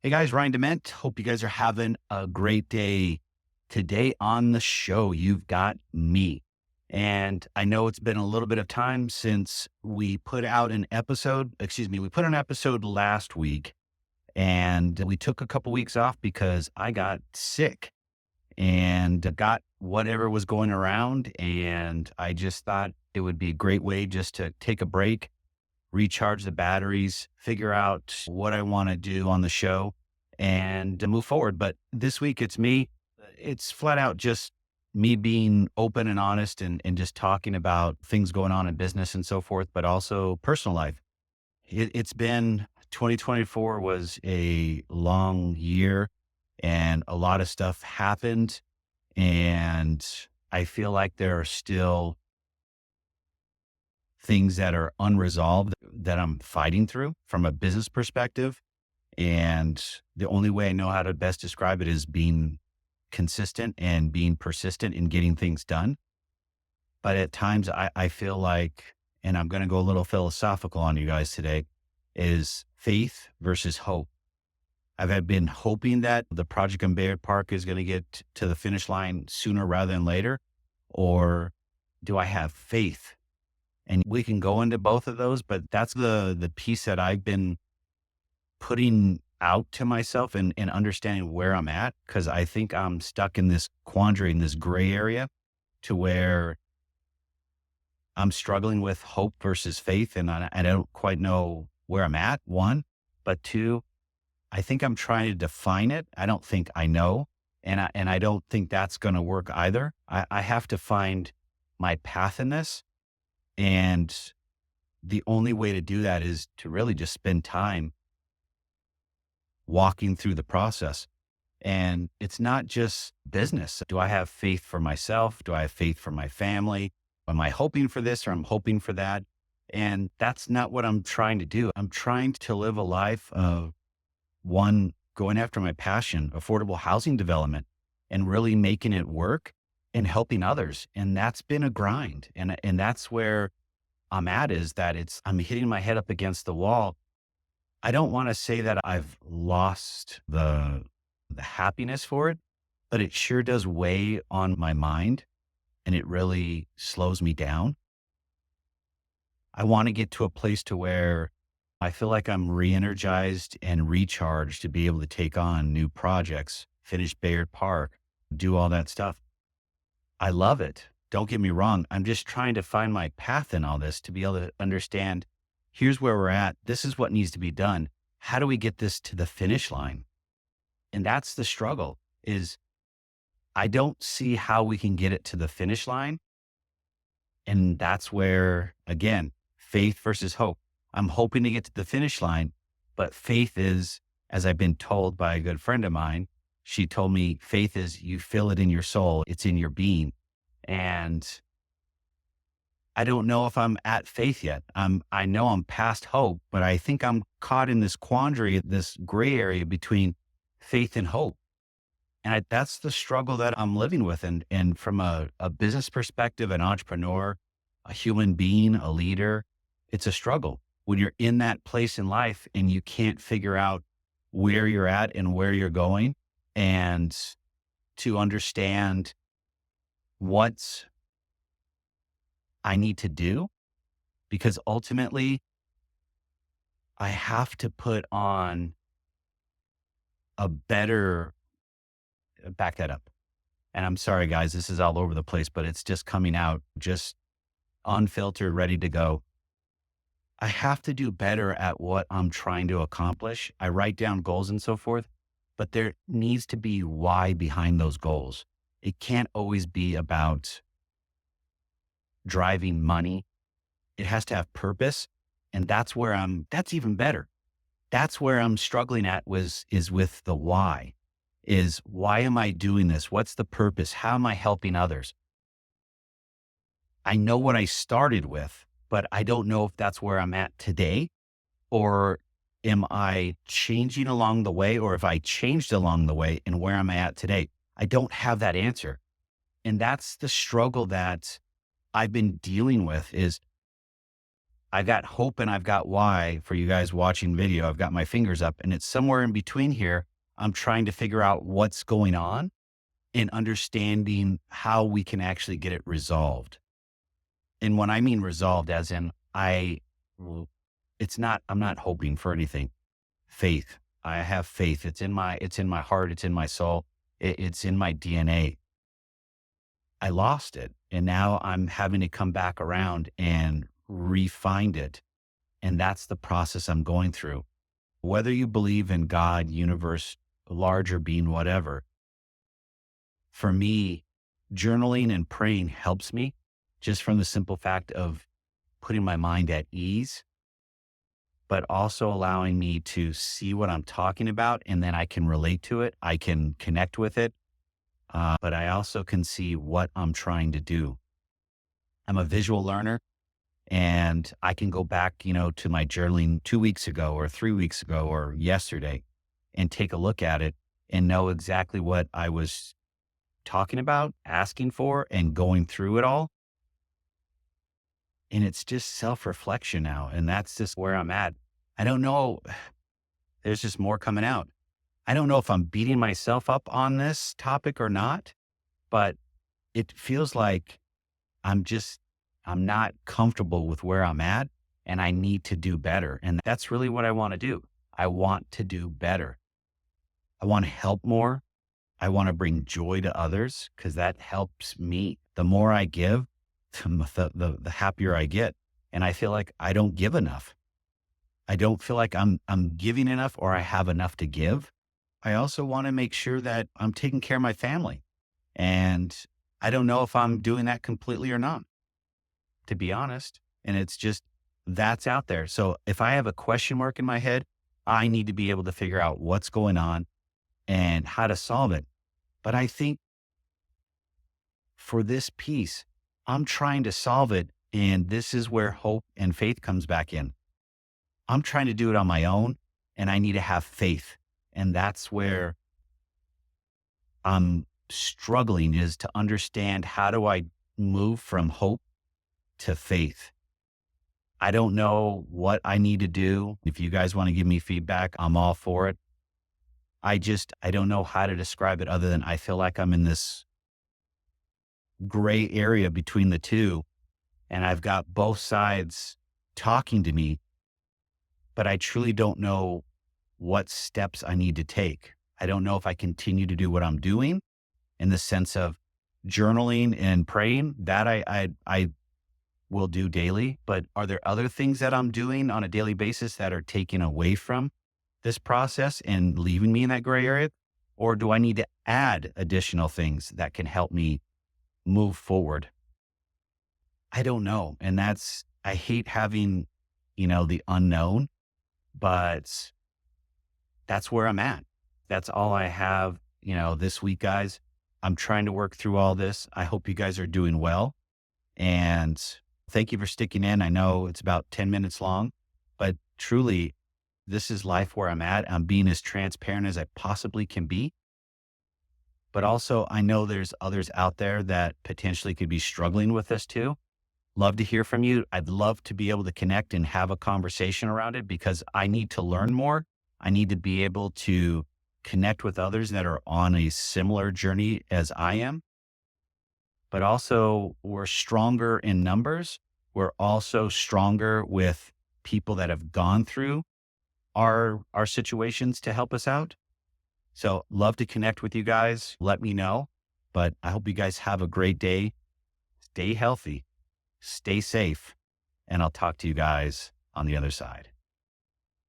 Hey guys, Ryan DeMent. Hope you guys are having a great day. Today on the show, you've got me. And I know it's been a little bit of time since we put out an episode. We put an episode last week and we took a couple weeks off because I got sick and got whatever was going around. And I just thought it would be a great way just to take a break, recharge the batteries, figure out what I want to do on the show and to move forward. But this week it's me. It's flat out just me being open and honest and just talking about things going on in business and so forth, but also personal life. It's been 2024 was a long year and a lot of stuff happened. And I feel like there are still things that are unresolved that I'm fighting through from a business perspective. And the only way I know how to best describe it is being consistent and being persistent in getting things done. But at times I feel like, and I'm going to go a little philosophical on you guys today, is faith versus hope. I've been hoping that the project in Bayard Park is going to get to the finish line sooner rather than later. Or do I have faith? And we can go into both of those, but that's the piece that I've been putting out to myself and understanding where I'm at. Cause I think I'm stuck in this quandary, in this gray area to where I'm struggling with hope versus faith. And I don't quite know where I'm at, one, but two, I think I'm trying to define it. I don't think I know. And I don't think that's going to work either. I have to find my path in this. And the only way to do that is to really just spend time walking through the process. And it's not just business. Do I have faith for myself? Do I have faith for my family? Am I hoping for this or I'm hoping for that? And that's not what I'm trying to do. I'm trying to live a life of one, going after my passion, affordable housing development, and really making it work and helping others. And that's been a grind. And that's where I'm at, is that I'm hitting my head up against the wall. I don't want to say that I've lost the happiness for it, but it sure does weigh on my mind and it really slows me down. I want to get to a place to where I feel like I'm re-energized and recharged to be able to take on new projects, finish Bayard Park, do all that stuff. I love it. Don't get me wrong. I'm just trying to find my path in all this to be able to understand, here's where we're at. This is what needs to be done. How do we get this to the finish line? And that's the struggle, is I don't see how we can get it to the finish line. And that's where, again, faith versus hope. I'm hoping to get to the finish line, but faith is, as I've been told by a good friend of mine, she told me faith is you feel it in your soul. It's in your being. And I don't know if I'm at faith yet. I know I'm past hope, but I think I'm caught in this quandary, this gray area between faith and hope. And that's the struggle that I'm living with. And from a business perspective, an entrepreneur, a human being, a leader, it's a struggle when you're in that place in life and you can't figure out where you're at and where you're going, and to understand what I need to do, because ultimately I have to put on a better, back that up. And I'm sorry, guys, this is all over the place, but it's just coming out just unfiltered, ready to go. I have to do better at what I'm trying to accomplish. I write down goals and so forth, but there needs to be why behind those goals. It can't always be about driving money. It has to have purpose. And that's even better. That's where I'm struggling is with the why. Is why am I doing this? What's the purpose? How am I helping others? I know what I started with, but I don't know if that's where I'm at today, or am I changing along the way, or if I changed along the way and where am I at today? I don't have that answer. And that's the struggle that I've been dealing with, is I've got hope and I've got why for you guys watching video. I've got my fingers up and it's somewhere in between here. I'm trying to figure out what's going on and understanding how we can actually get it resolved. And when I mean resolved, as in well, I'm not hoping for anything. Faith. I have faith. It's in my heart. It's in my soul. It's in my DNA. I lost it. And now I'm having to come back around and re-find it. And that's the process I'm going through. Whether you believe in God, universe, larger being, whatever, for me, journaling and praying helps me just from the simple fact of putting my mind at ease, but also allowing me to see what I'm talking about. And then I can relate to it. I can connect with it. But I also can see what I'm trying to do. I'm a visual learner and I can go back, to my journaling 2 weeks ago or 3 weeks ago or yesterday and take a look at it and know exactly what I was talking about, asking for, and going through it all. And it's just self-reflection now. And that's just where I'm at. I don't know. There's just more coming out. I don't know if I'm beating myself up on this topic or not, but it feels like I'm not comfortable with where I'm at and I need to do better. And that's really what I want to do. I want to do better. I want to help more. I want to bring joy to others because that helps me. The more I give, the happier I get. And I feel like I don't give enough. I don't feel like I'm giving enough or I have enough to give. I also want to make sure that I'm taking care of my family. And I don't know if I'm doing that completely or not, to be honest. And it's just, that's out there. So if I have a question mark in my head, I need to be able to figure out what's going on and how to solve it. But I think for this piece, I'm trying to solve it. And this is where hope and faith comes back in. I'm trying to do it on my own and I need to have faith. And that's where I'm struggling, is to understand, how do I move from hope to faith? I don't know what I need to do. If you guys want to give me feedback, I'm all for it. I don't know how to describe it other than I feel like I'm in this gray area between the two. And I've got both sides talking to me, but I truly don't know what steps I need to take. I don't know if I continue to do what I'm doing in the sense of journaling and praying. That I will do daily, but are there other things that I'm doing on a daily basis that are taking away from this process and leaving me in that gray area? Or do I need to add additional things that can help me move forward? I don't know. And I hate having, the unknown, but that's where I'm at. That's all I have, this week, guys. I'm trying to work through all this. I hope you guys are doing well. And thank you for sticking in. I know it's about 10 minutes long, but truly, this is life where I'm at. I'm being as transparent as I possibly can be. But also, I know there's others out there that potentially could be struggling with this too. Love to hear from you. I'd love to be able to connect and have a conversation around it because I need to learn more. I need to be able to connect with others that are on a similar journey as I am. But also, we're stronger in numbers. We're also stronger with people that have gone through our situations to help us out. So love to connect with you guys. Let me know. But I hope you guys have a great day. Stay healthy, stay safe, and I'll talk to you guys on the other side.